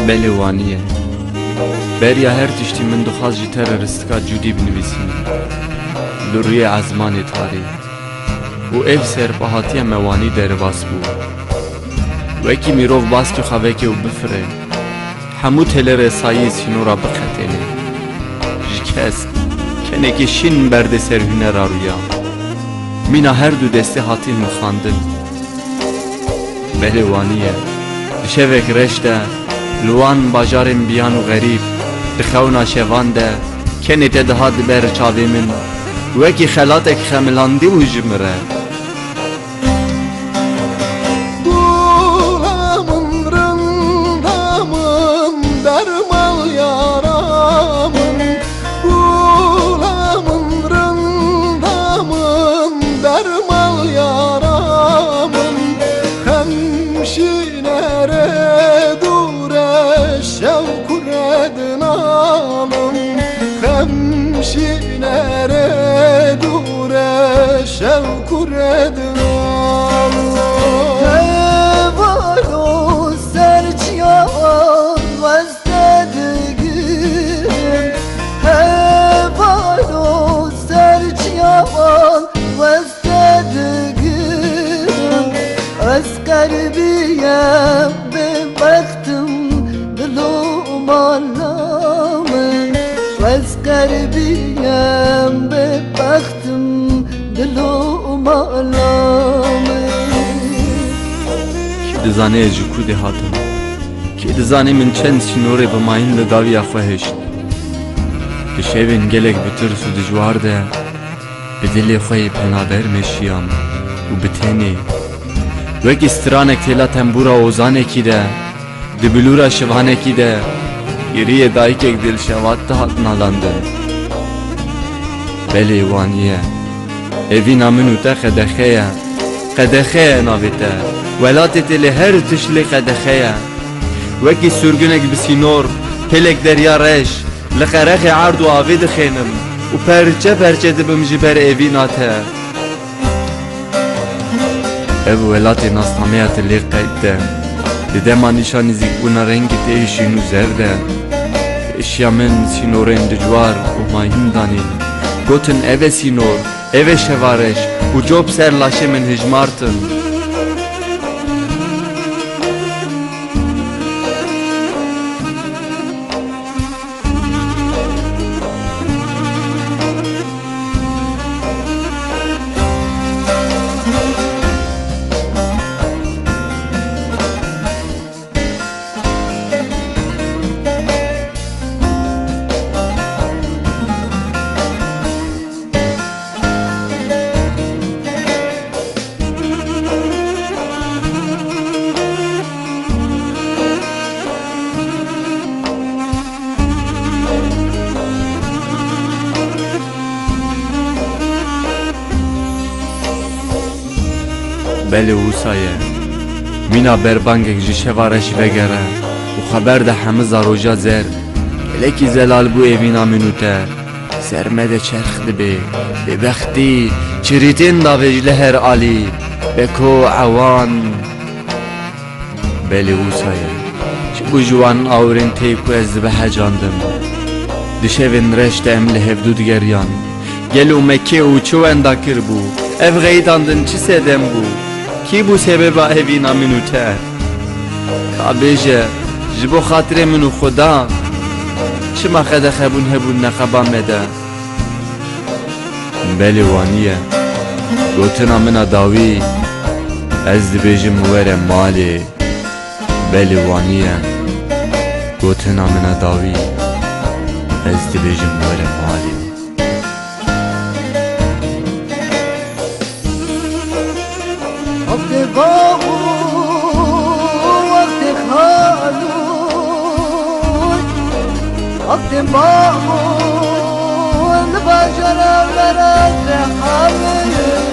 Beli waniye Beriya her tiştî min dixwaz ji te re ristika cudî binivîsînim li rûyê ezmanê tarî û ev serpahatiya me wanî derbas bû wekî mirov baskî xwe veke û bifire hemû têlê sayî sînora bixetêne ji kes kenekê şîn berde ser hunera rûya mîna her du destê hatîn min xandin Beli waniye di şevek reş de li wan bajarên biyan û xerîb di xewna şevan de kenê te dihat diber çavê min wekî xelatek xemilandî û ji min re Gulamın rındamın dermal yaramın Gulamın rındamın dermal yaramın Hemşinere dure şevkuredin alım Hemşinere dure şevkuredin alım Hevalo serçyan vestedigim Hevalo serçyan vestedigim Eskerbiyem bebaktım dilum alamın Eskerbiyem bebaktım dilum alamın Ki dizane ji ku de hatim Ki dizane min çend sînorê bi mayîn li dawiya xwe hêşt Di şevên gelek bi tirs û dijwar de bi dilê xwe yê penaber meşiyam û bi tenê wekî stranek têla tembûra ozanekî de di bilûra şivanekî de giriyê dayikek dilşevat dihat nalandin Belê waniye evîna min û te qedexeye Qedexeye navê te welatê te lê her tişt lê qedexeye wekî sürgünek bi sînor pelek derya reş li qerexê erd û avê dixênim û perçe perçe dibim ji ber evîna te Ev welatê nastameya te lê qeyt de di dema nîşanî zîkbûna rengê te şîn û zer de eşya min sînorên dijwar û mayîn danîn gotin ev e sînor ev e şevareş û cop ser laşê min hijmartin Belê wisa ye mîna berbangek ji şevareş vegere û xeber de hemû zaroja zer gelekî zelal bû evîna min û te serme de çerx dibe bêbextî çirîtên davê ji her alî beko ewan Belê wisa ye çi bû ji wan awirên tê ku ez dibehecandim di şevên reş de em li hevdû digeriyan gel û Mekke û çi wenda kirbû ev xeyîtandin çi sedem bû Kî bû sebeba evîna min û te ka bêje ji bo xatirê min û xuda çima qedexebûn hebûn neqeba me de Belê waniye gotina min a dawî ez dibêjim were malê Belê waniye gotina min a dawî ez dibêjim were malê وقت باغو وقت خالوی وقت باغو نباشر برات حالیم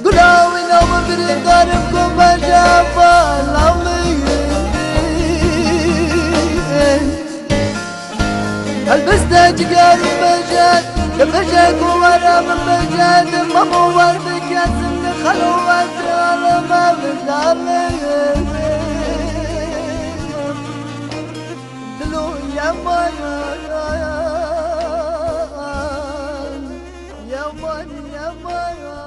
گلاوی نام بردارم کن بجابا لامیم البسته جگارم بجد Köpecek umarım becerdim ama var bir kesimde kalım var bir alım abi darlayım yaman yaman yaman